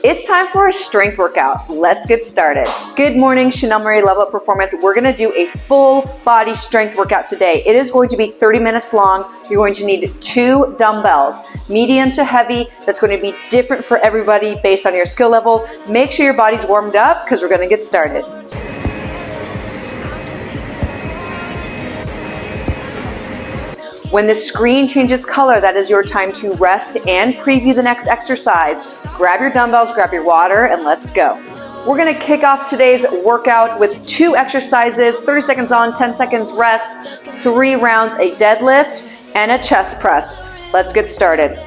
It's time for a strength workout. Let's get started. Good morning, Chanel Marie Level Up Performance. We're gonna do a full body strength workout today. It is going to be 30 minutes long. You're going to need 2 dumbbells, medium to heavy. That's going to be different for everybody based on your skill level. Make sure your body's warmed up because we're gonna get started. When the screen changes color, that is your time to rest and preview the next exercise. Grab your dumbbells, grab your water, and let's go. We're gonna kick off today's workout with 2 exercises, 30 seconds on, 10 seconds rest, 3 rounds, a deadlift, and a chest press. Let's get started.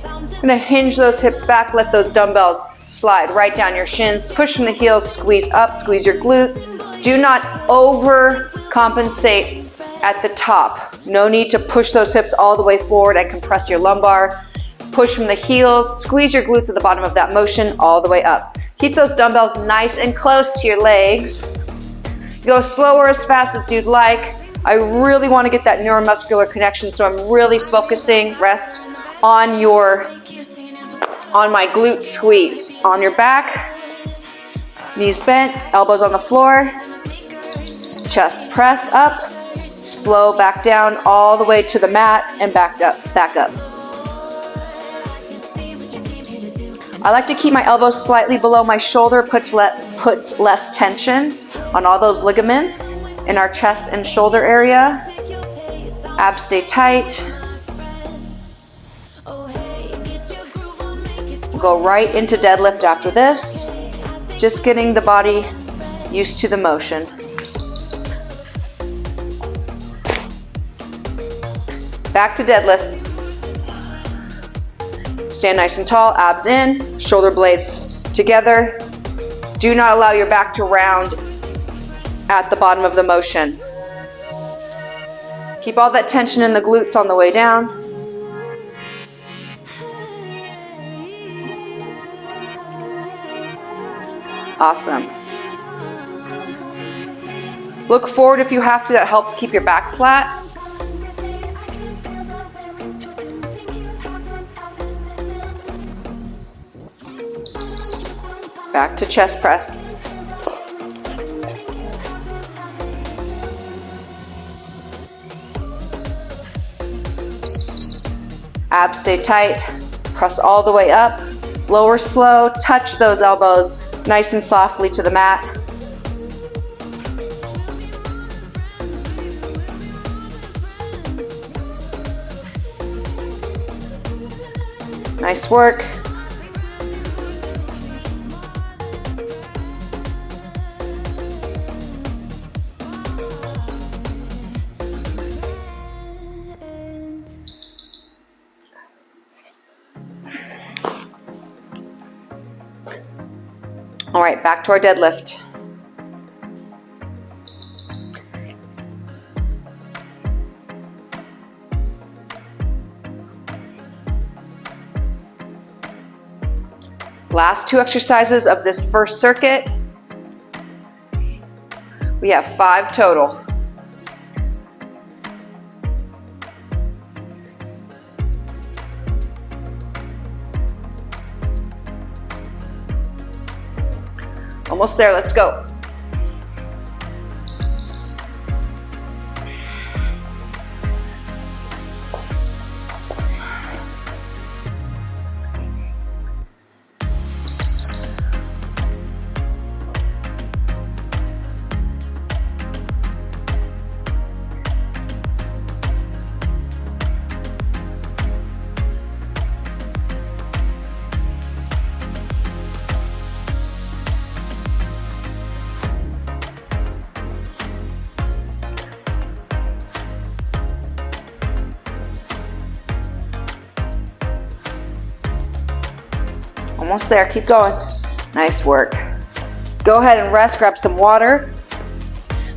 I'm gonna hinge those hips back, let those dumbbells slide right down your shins, push from the heels, squeeze up, squeeze your glutes. Do not overcompensate at the top. No need to push those hips all the way forward and compress your lumbar. Push from the heels, squeeze your glutes at the bottom of that motion all the way up. Keep those dumbbells nice and close to your legs. Go slow or as fast as you'd like. I really want to get that neuromuscular connection, so I'm really focusing, rest on my glute squeeze. On your back, knees bent, elbows on the floor, chest press up, slow back down all the way to the mat and back up. I like to keep my elbows slightly below my shoulder, puts less tension on all those ligaments in our chest and shoulder area. Abs stay tight. We'll go right into deadlift after this. Just getting the body used to the motion. Back to deadlift. Stand nice and tall, abs in, shoulder blades together. Do not allow your back to round at the bottom of the motion. Keep all that tension in the glutes on the way down. Awesome. Look forward if you have to, that helps keep your back flat. Back to chest press. Abs stay tight. Press all the way up. Lower slow. Touch those elbows nice and softly to the mat. Nice work. All right, back to our deadlift. Last 2 exercises of this first circuit. We have 5 total. Almost there, let's go. Almost there, keep going. Nice work. Go ahead and rest, grab some water.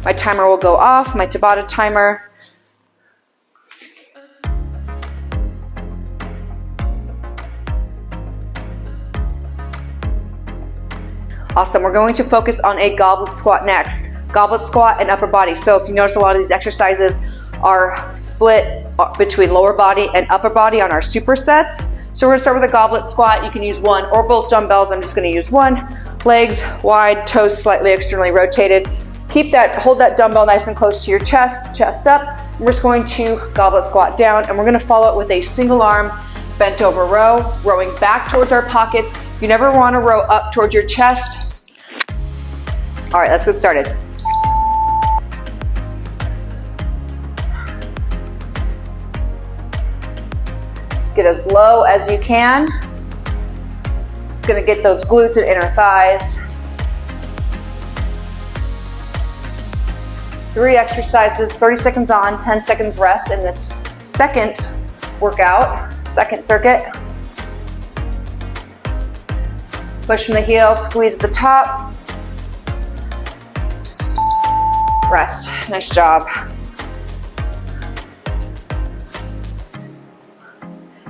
My timer will go off, my Tabata timer. Awesome, we're going to focus on a goblet squat next. Goblet squat and upper body. So if you notice, a lot of these exercises are split between lower body and upper body on our supersets. So we're gonna start with a goblet squat. You can use one or both dumbbells. I'm just gonna use one. Legs wide, toes slightly externally rotated. Hold that dumbbell nice and close to your chest, chest up. We're just going to goblet squat down, and we're gonna follow it with a single arm bent over row, rowing back towards our pockets. You never wanna row up towards your chest. All right, let's get started. Get as low as you can. It's gonna get those glutes and inner thighs. 3 exercises, 30 seconds on, 10 seconds rest in this second workout, second circuit. Push from the heel, squeeze at the top. Rest, nice job.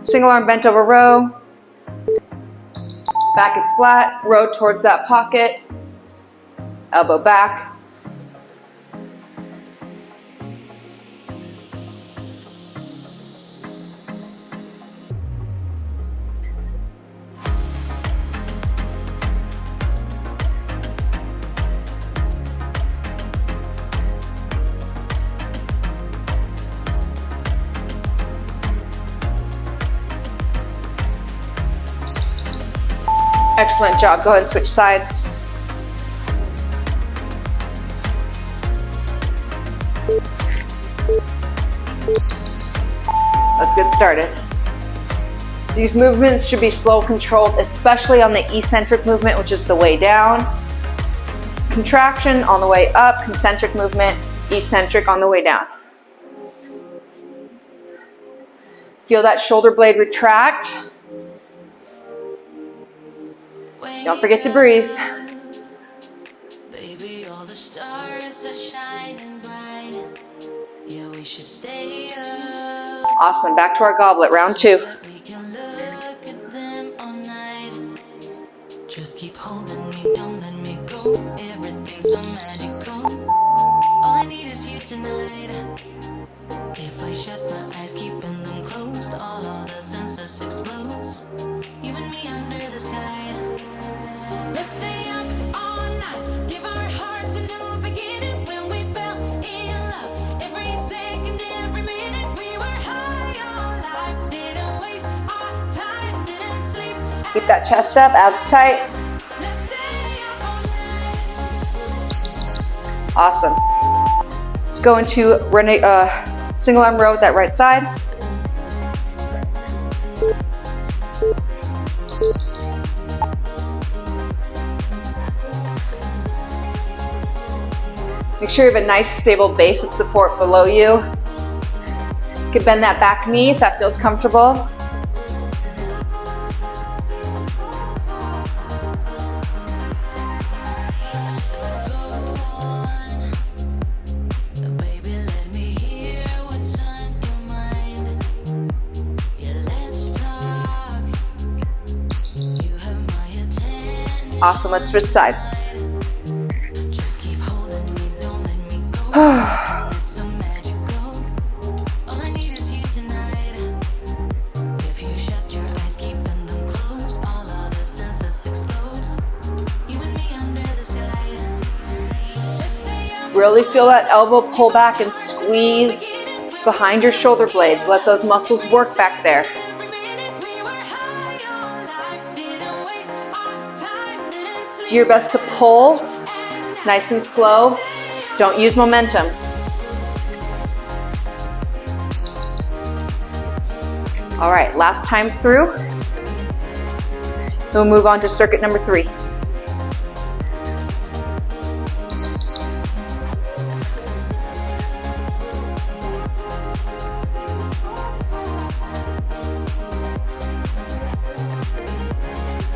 Single arm bent over row. Back is flat, row towards that pocket. Elbow back. Excellent job. Go ahead and switch sides. Let's get started. These movements should be slow, controlled, especially on the eccentric movement, which is the way down. Contraction on the way up, concentric movement, eccentric on the way down. Feel that shoulder blade retract. Don't forget to breathe. Baby, all the stars are shining bright. Yeah, we should stay up. Awesome. Back to our goblet, round 2. We can look at them all night. Just keep holding me, don't let me go. Everything's so magical. All I need is you tonight. If I shut my eyes, keeping them closed, all the senses explodes. You and me under the sky. Let's stay up all night, give our hearts a new beginning. When we fell in love, every second, every minute, we were high on life. Didn't waste our time, didn't sleep. Keep that chest up, abs tight. Let's stay up all night. Awesome. Let's go into single arm row with that right side. Make sure you have a nice stable base of support below you. You can bend that back knee if that feels comfortable. Baby, let me hear what's on your mind. Yeah, let's talk. You have my attention. Awesome, let's switch sides. Just keep holding me, don't let me go. It's so magical. All I need is you tonight. If you shut your eyes, keeping them closed, all of the senses explode. You and me under the sky. Let's stay up. Really feel that elbow pull back and squeeze behind your shoulder blades. Let those muscles work back there. Every minute we were high on life. Didn't waste our time, didn't sleep. Do your best to pull, nice and slow. Don't use momentum. All right, last time through. We'll move on to circuit number 3.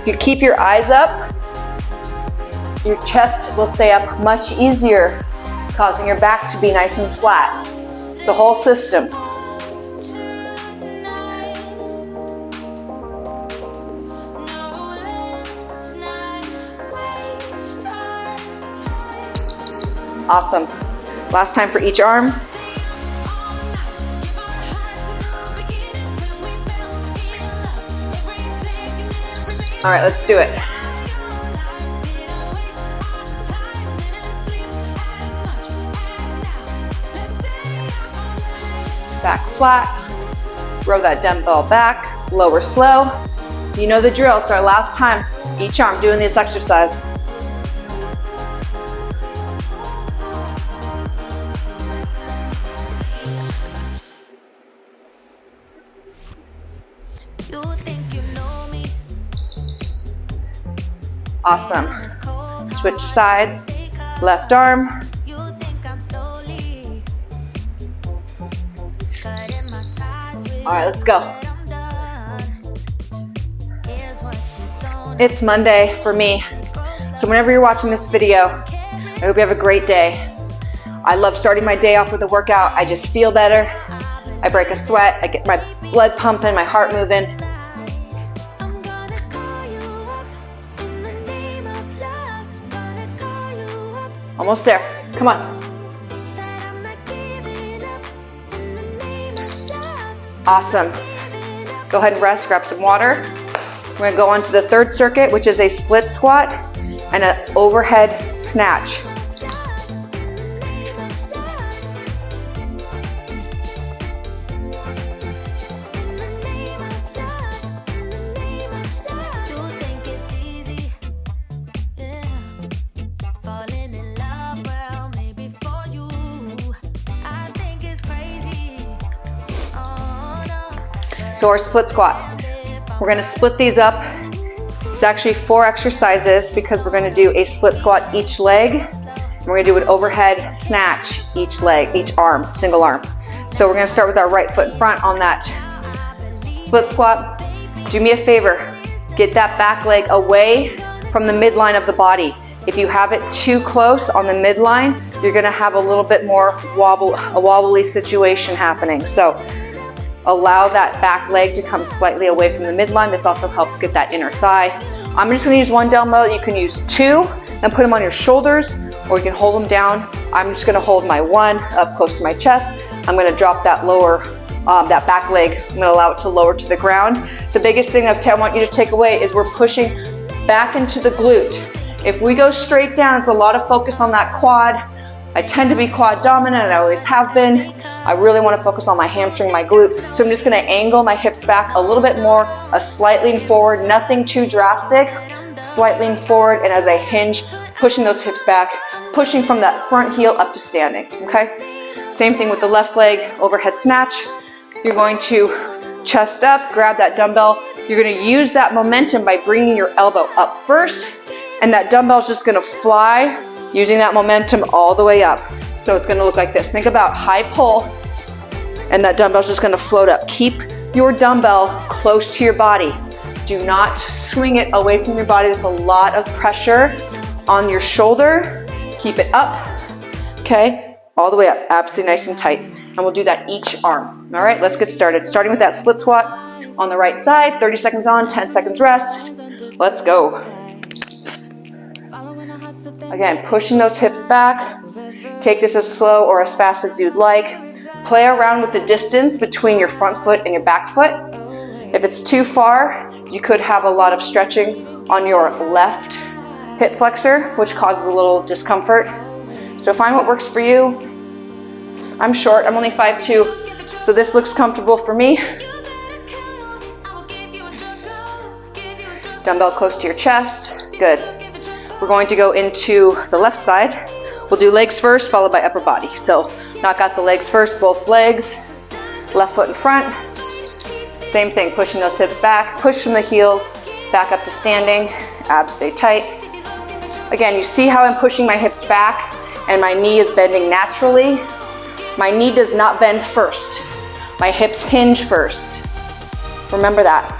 If you keep your eyes up, your chest will stay up much easier, causing your back to be nice and flat. It's a whole system. Awesome. Last time for each arm. All right, let's do it. Back flat, row that dumbbell back, lower slow. You know the drill, it's our last time, each arm doing this exercise. Awesome. Switch sides, left arm. All right, let's go. It's Monday for me, so whenever you're watching this video, I hope you have a great day. I love starting my day off with a workout. I just feel better. I break a sweat. I get my blood pumping, my heart moving. Almost there. Come on. Awesome. Go ahead and rest, grab some water. We're gonna go on to the third circuit, which is a split squat and an overhead snatch. So our split squat, we're gonna split these up. It's actually 4 exercises because we're gonna do a split squat each leg. And we're gonna do an overhead snatch each leg, each arm, single arm. So we're gonna start with our right foot in front on that split squat. Do me a favor, get that back leg away from the midline of the body. If you have it too close on the midline, you're gonna have a little bit more a wobbly situation happening. So allow that back leg to come slightly away from the midline. This also helps get that inner thigh. I'm just gonna use 1 dumbbell. You can use 2 and put them on your shoulders, or you can hold them down. I'm just gonna hold my 1 up close to my chest. I'm gonna drop that lower, that back leg. I'm gonna allow it to lower to the ground. The biggest thing that I want you to take away is we're pushing back into the glute. If we go straight down, it's a lot of focus on that quad. I tend to be quad dominant, and I always have been. I really want to focus on my hamstring, my glute. So I'm just going to angle my hips back a little bit more, a slight lean forward, nothing too drastic. Slight lean forward, and as I hinge, pushing those hips back, pushing from that front heel up to standing, okay? Same thing with the left leg, overhead snatch. You're going to chest up, grab that dumbbell. You're going to use that momentum by bringing your elbow up first, and that dumbbell is just going to fly, using that momentum all the way up. So it's gonna look like this. Think about high pull, and that dumbbell's just gonna float up. Keep your dumbbell close to your body. Do not swing it away from your body. There's a lot of pressure on your shoulder. Keep it up, okay? All the way up, absolutely nice and tight. And we'll do that each arm. All right, let's get started. Starting with that split squat on the right side, 30 seconds on, 10 seconds rest. Let's go. Again, pushing those hips back. Take this as slow or as fast as you'd like. Play around with the distance between your front foot and your back foot. If it's too far, you could have a lot of stretching on your left hip flexor, which causes a little discomfort. So find what works for you. I'm short, I'm only 5'2", so this looks comfortable for me. Dumbbell close to your chest, good. We're going to go into the left side. We'll do legs first, followed by upper body. So knock out the legs first, both legs. Left foot in front. Same thing, pushing those hips back. Push from the heel, back up to standing. Abs stay tight. Again, you see how I'm pushing my hips back and my knee is bending naturally. My knee does not bend first. My hips hinge first. Remember that.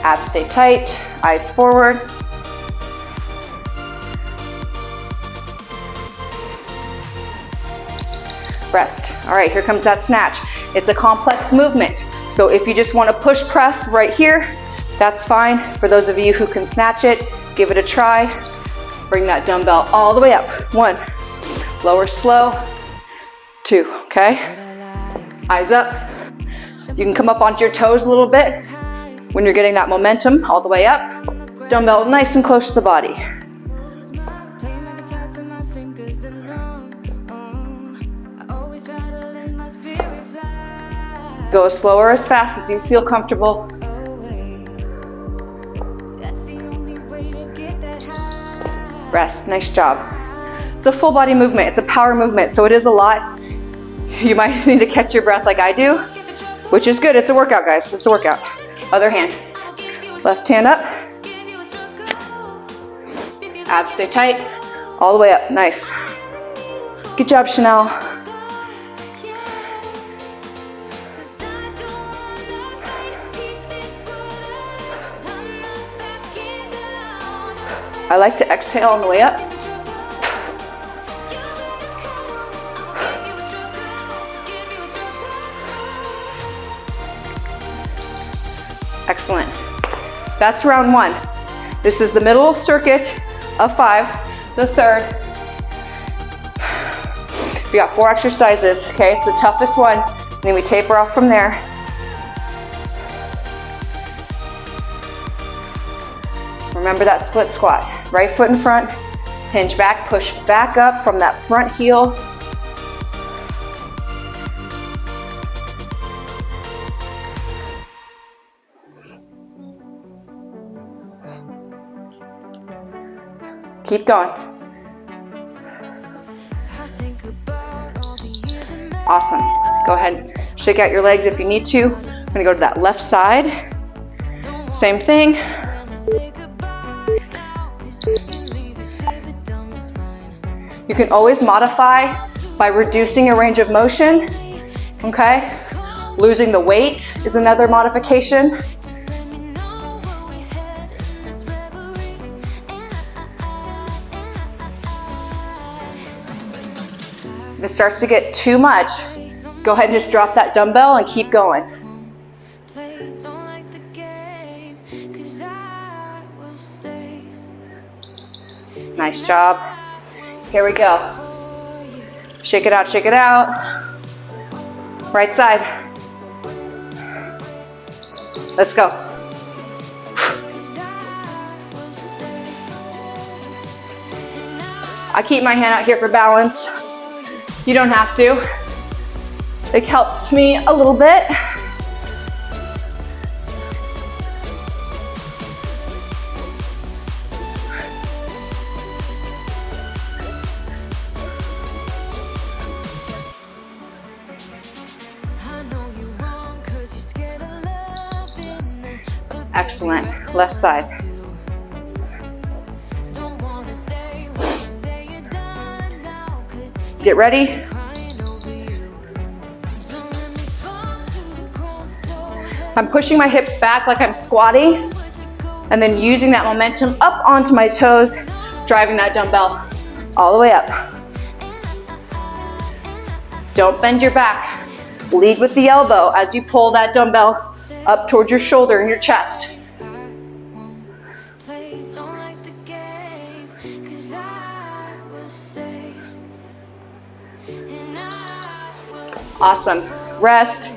Abs stay tight, eyes forward. Rest. All right, here comes that snatch. It's a complex movement. So if you just want to push press right here, that's fine. For those of you who can snatch it, give it a try. Bring that dumbbell all the way up. 1, lower slow, 2, okay? Eyes up. You can come up onto your toes a little bit when you're getting that momentum all the way up. Dumbbell nice and close to the body. Go as slow or as fast as you feel comfortable. Rest, nice job. It's a full body movement, it's a power movement, so it is a lot. You might need to catch your breath like I do, which is good. It's a workout, guys, it's a workout. Other hand, left hand up. Abs stay tight, all the way up, nice. Good job, Chanel. I like to exhale on the way up. Excellent. That's round one. This is the middle circuit of 5, the third. We got 4 exercises, okay? It's the toughest one, and then we taper off from there. Remember that split squat. Right foot in front, hinge back, push back up from that front heel. Keep going. Awesome. Go ahead, shake out your legs if you need to. I'm gonna go to that left side. Same thing. You can always modify by reducing your range of motion, okay? Losing the weight is another modification. If it starts to get too much, go ahead and just drop that dumbbell and keep going. Nice job. Here we go. Shake it out, shake it out. Right side. Let's go. I keep my hand out here for balance. You don't have to. It helps me a little bit. Excellent. Left side. Get ready. I'm pushing my hips back like I'm squatting, and then using that momentum up onto my toes, driving that dumbbell all the way up. Don't bend your back. Lead with the elbow as you pull that dumbbell up towards your shoulder and your chest. Awesome. Rest.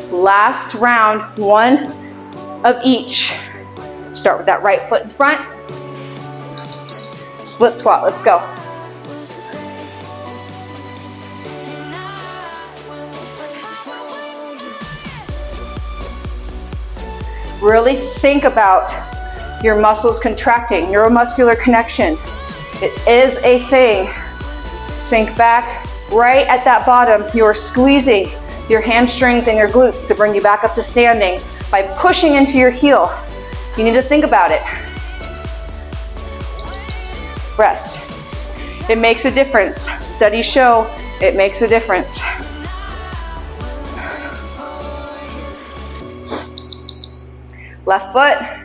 Last round, 1 of each. Start with that right foot in front. Split squat, let's go. Really think about your muscles contracting, neuromuscular connection. It is a thing. Sink back. Right at that bottom, you're squeezing your hamstrings and your glutes to bring you back up to standing by pushing into your heel. You need to think about it. Rest. It makes a difference. Studies show it makes a difference. Left foot.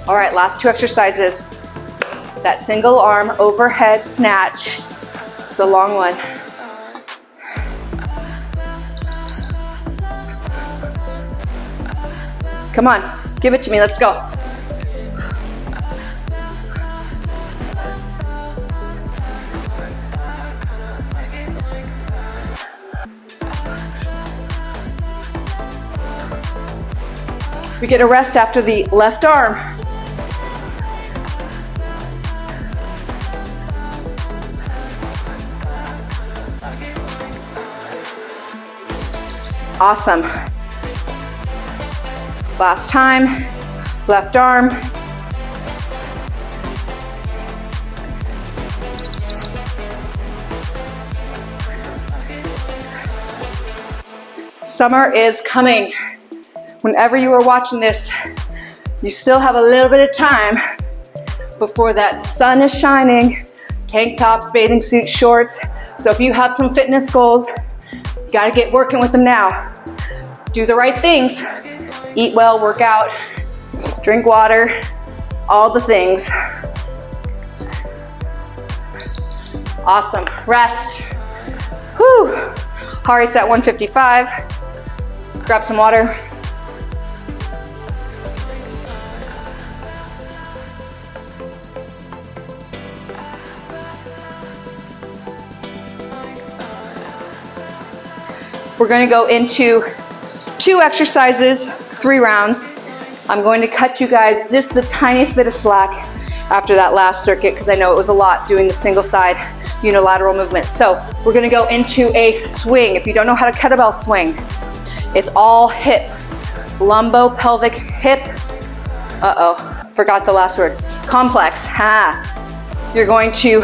All right, last 2 exercises. That single arm overhead snatch. It's a long one. Come on, give it to me, let's go. We get a rest after the left arm. Awesome. Last time, left arm. Summer is coming. Whenever you are watching this, you still have a little bit of time before that sun is shining. Tank tops, bathing suits, shorts. So if you have some fitness goals, you gotta get working with them now. Do the right things. Eat well, work out, drink water, all the things. Awesome, rest. Whew. Heart rate's at 155. Grab some water. We're going to go into 2 exercises, 3 rounds. I'm going to cut you guys just the tiniest bit of slack after that last circuit because I know it was a lot doing the single side unilateral movement. So we're going to go into a swing. If you don't know how to kettlebell swing, it's all hips, lumbo-pelvic hip. Forgot the last word. Complex. You're going to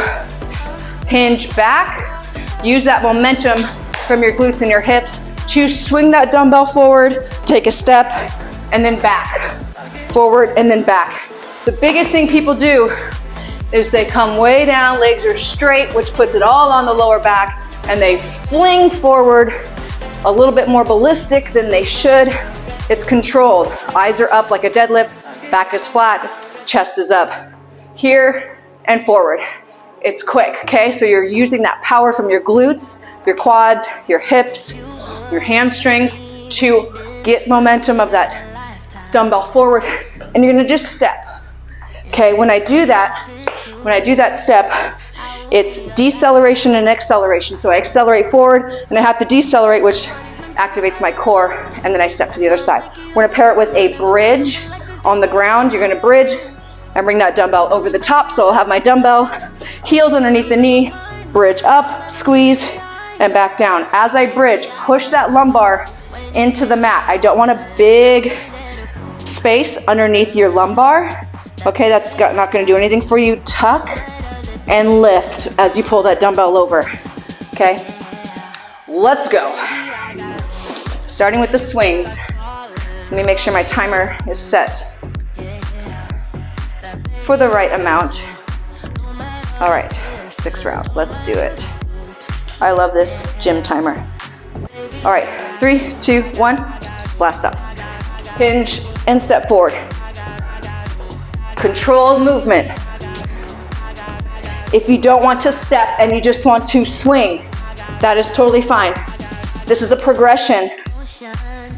hinge back, use that momentum from your glutes and your hips to swing that dumbbell forward, take a step, and then back. Forward and then back. The biggest thing people do is they come way down, legs are straight, which puts it all on the lower back, and they fling forward a little bit more ballistic than they should. It's controlled. Eyes are up like a deadlift, back is flat, chest is up. Here and forward. It's quick, okay? So you're using that power from your glutes, your quads, your hips, your hamstrings to get momentum of that dumbbell forward, and you're gonna just step. Okay, when I do that step, it's deceleration and acceleration. So I accelerate forward and I have to decelerate, which activates my core, and then I step to the other side. We're gonna pair it with a bridge on the ground. You're gonna bridge and bring that dumbbell over the top. So I'll have my dumbbell, heels underneath the knee, bridge up, squeeze, and back down. As I bridge, push that lumbar into the mat. I don't want a big space underneath your lumbar. Okay, that's not gonna do anything for you. Tuck and lift as you pull that dumbbell over. Okay, let's go. Starting with the swings. Let me make sure my timer is set for the right amount. All right, 6 rounds, let's do it. I love this gym timer. All right, 3, 2, 1, blast off. Hinge and step forward. Controlled movement. If you don't want to step and you just want to swing, that is totally fine. This is a progression.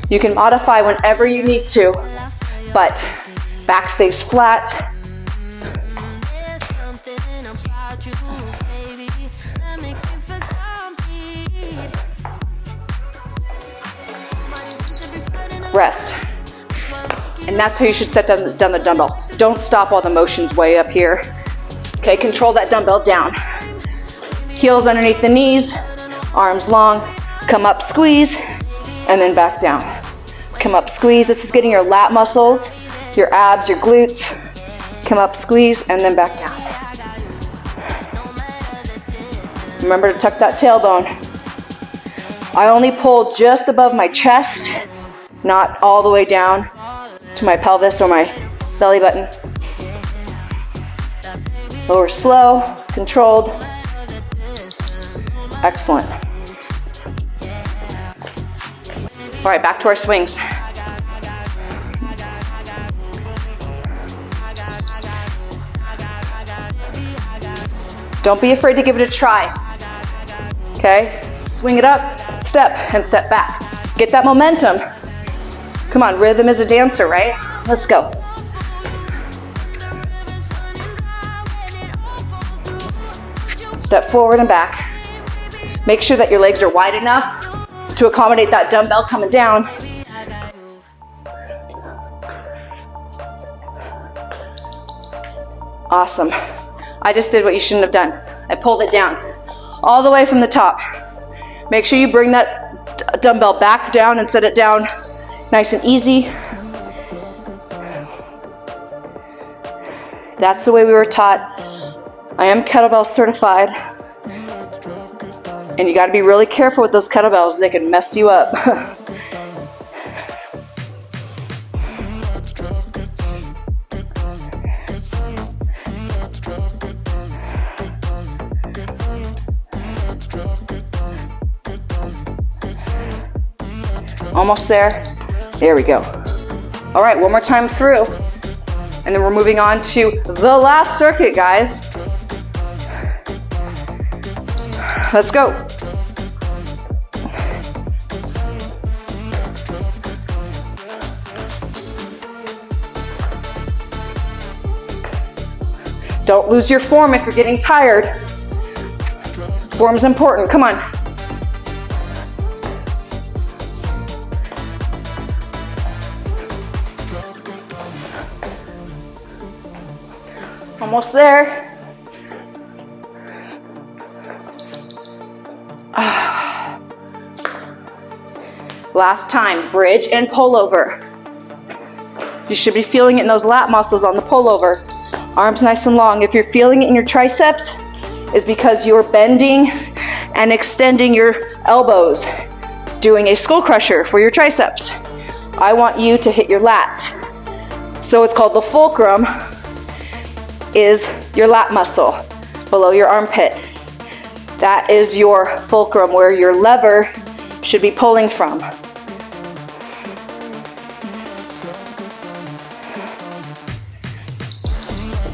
You can modify whenever you need to, but back stays flat. Rest. And that's how you should set down the dumbbell. Don't stop while the motion's way up here. Okay, control that dumbbell down. Heels underneath the knees, arms long, come up, squeeze, and then back down. Come up, squeeze. This is getting your lat muscles, your abs, your glutes. Come up, squeeze, and then back down. Remember to tuck that tailbone. I only pull just above my chest, not all the way down to my pelvis or my belly button. Lower slow, controlled. Excellent. All right, back to our swings. Don't be afraid to give it a try. Okay, swing it up, step, and step back. Get that momentum. Come on, rhythm is a dancer, right? Let's go. Step forward and back. Make sure that your legs are wide enough to accommodate that dumbbell coming down. Awesome. I just did what you shouldn't have done. I pulled it down all the way from the top. Make sure you bring that dumbbell back down and set it down nice and easy. That's the way we were taught. I am kettlebell certified. And you got to be really careful with those kettlebells. They can mess you up. Almost there. There we go. All right, one more time through. And then we're moving on to the last circuit, guys. Let's go. Don't lose your form if you're getting tired. Form's important. Come on. Almost there. Last time, bridge and pull over. You should be feeling it in those lat muscles on the pullover. Arms nice and long. If you're feeling it in your triceps, it's because you're bending and extending your elbows, doing a skull crusher for your triceps. I want you to hit your lats. So it's called the fulcrum, is your lat muscle below your armpit. That is your fulcrum, where your lever should be pulling from.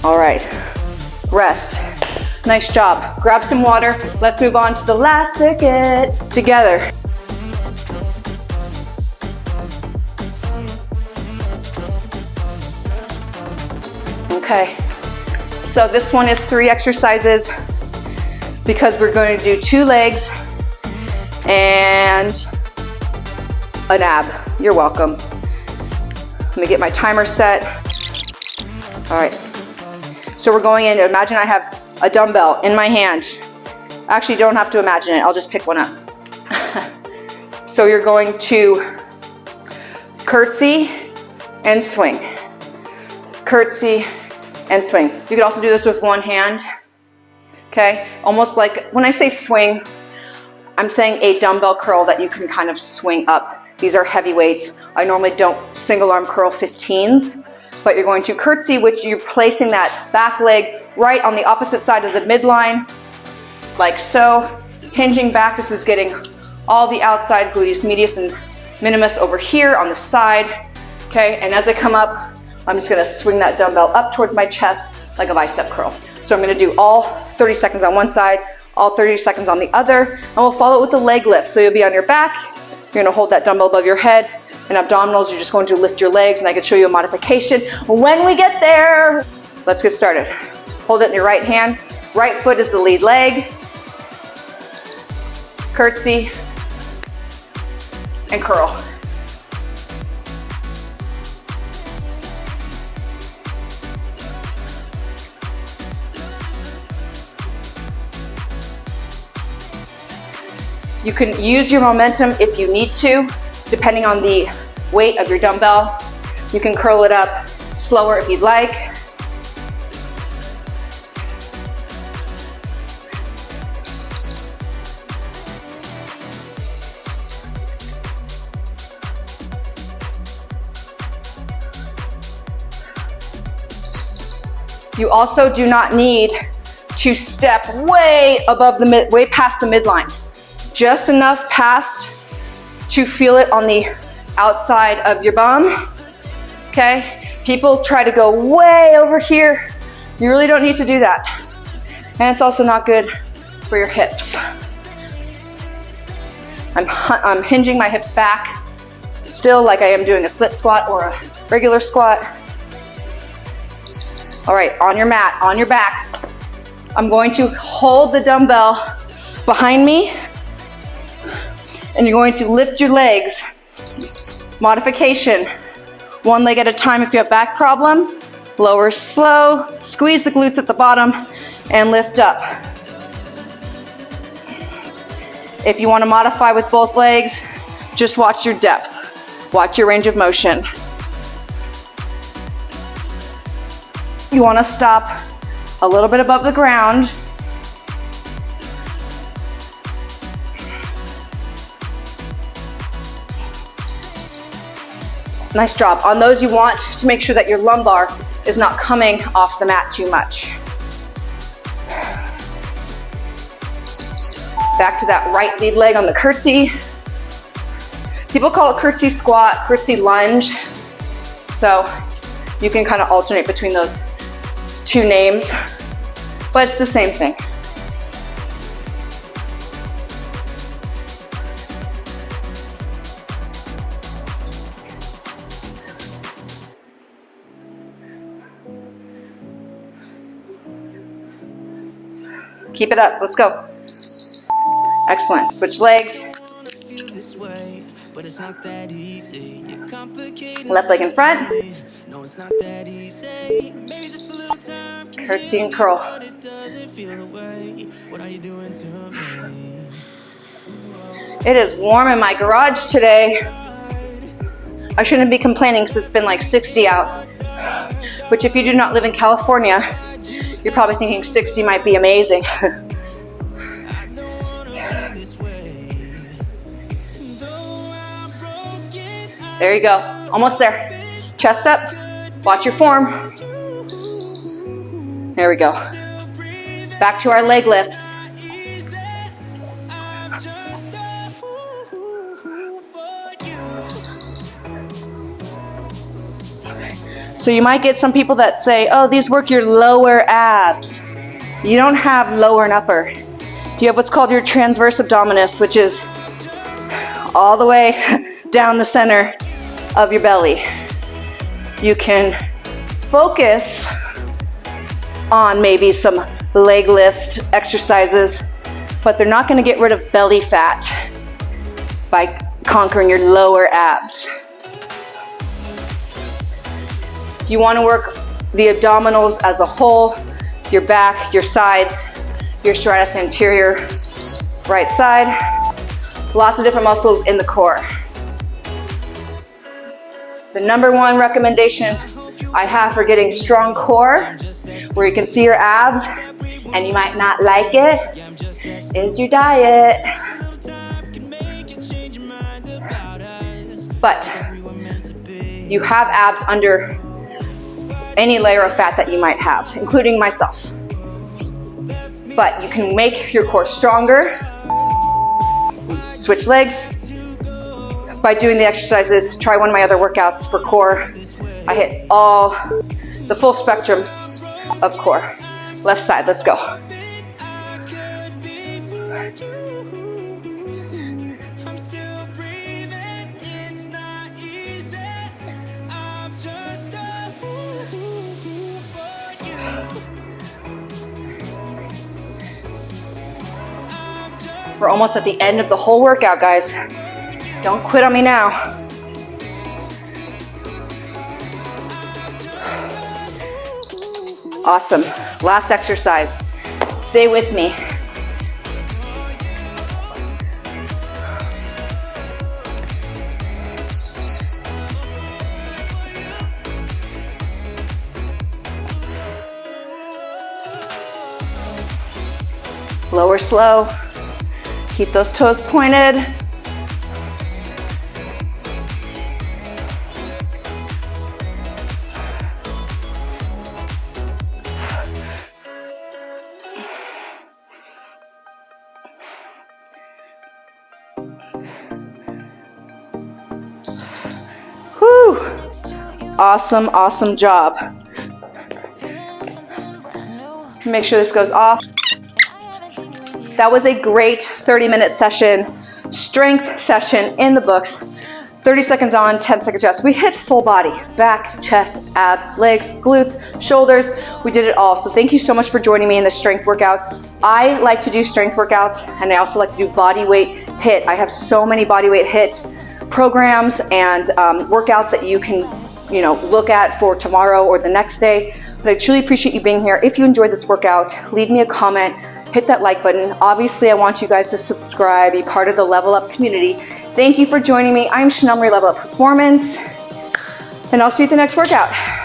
All right, rest. Nice job. Grab some water. Let's move on to the last circuit together. Okay, so this one is 3 exercises because we're going to do 2 legs and an ab. You're welcome. Let me get my timer set. All right. So we're going in, imagine I have a dumbbell in my hand. Actually, you don't have to imagine it, I'll just pick one up. So you're going to curtsy and swing. Curtsy and swing. You could also do this with one hand, okay? Almost like, when I say swing, I'm saying a dumbbell curl that you can kind of swing up. These are heavy weights. I normally don't single arm curl 15s. But you're going to curtsy, which you're placing that back leg right on the opposite side of the midline, like so. Hinging back, this is getting all the outside gluteus medius and minimus over here on the side, okay? And as I come up, I'm just gonna swing that dumbbell up towards my chest like a bicep curl. So I'm gonna do all 30 seconds on one side, all 30 seconds on the other, and we'll follow it with the leg lift. So you'll be on your back, you're gonna hold that dumbbell above your head, and abdominals, you're just going to lift your legs, and I can show you a modification when we get there. Let's get started. Hold it in your right hand. Right foot is the lead leg. Curtsy and curl. You can use your momentum if you need to, depending on the weight of your dumbbell. You can curl it up slower if you'd like. You also do not need to step way above the way past the midline. Just enough past to feel it on the outside of your bum, okay? People try to go way over here. You really don't need to do that. And it's also not good for your hips. I'm hinging my hips back, still like I am doing a split squat or a regular squat. All right, on your mat, on your back, I'm going to hold the dumbbell behind me, and you're going to lift your legs. Modification, one leg at a time if you have back problems. Lower slow, squeeze the glutes at the bottom, and lift up. If you want to modify with both legs, just watch your depth. Watch your range of motion. You want to stop a little bit above the ground. Nice job. On those, you want to make sure that your lumbar is not coming off the mat too much. Back to that right lead leg on the curtsy. People call it curtsy squat, curtsy lunge. So you can kind of alternate between those two names, but it's the same thing. Keep it up, let's go. Excellent, switch legs. Left leg in front. Curtsy and curl. It is warm in my garage today. I shouldn't be complaining because it's been like 60 out, which if you do not live in California, you're probably thinking 60 might be amazing. There you go, almost there. Chest up, watch your form. There we go. Back to our leg lifts. So you might get some people that say, oh, these work your lower abs. You don't have lower and upper. You have what's called your transverse abdominis, which is all the way down the center of your belly. You can focus on maybe some leg lift exercises, but they're not going to get rid of belly fat by conquering your lower abs. You want to work the abdominals as a whole, your back, your sides, your serratus anterior, right side. Lots of different muscles in the core. The number one recommendation I have for getting strong core, where you can see your abs and you might not like it, is your diet. But you have abs under any layer of fat that you might have, including myself. But you can make your core stronger. Switch legs by doing the exercises. Try one of my other workouts for core. I hit the full spectrum of core. Left side, let's go. We're almost at the end of the whole workout, guys. Don't quit on me now. Awesome. Last exercise. Stay with me. Lower slow. Keep those toes pointed. Whew. Awesome, awesome job. Make sure this goes off. That was a great 30-minute session, strength session in the books. 30 seconds on, 10 seconds rest. We hit full body, back, chest, abs, legs, glutes, shoulders. We did it all. So thank you so much for joining me in this strength workout. I like to do strength workouts, and I also like to do body weight HIIT. I have so many body weight HIIT programs and workouts that you can, look at for tomorrow or the next day. But I truly appreciate you being here. If you enjoyed this workout, leave me a comment, hit that like button. Obviously, I want you guys to subscribe, be part of the Level Up community. Thank you for joining me. I'm Chanel Marie, Level Up Performance, and I'll see you at the next workout.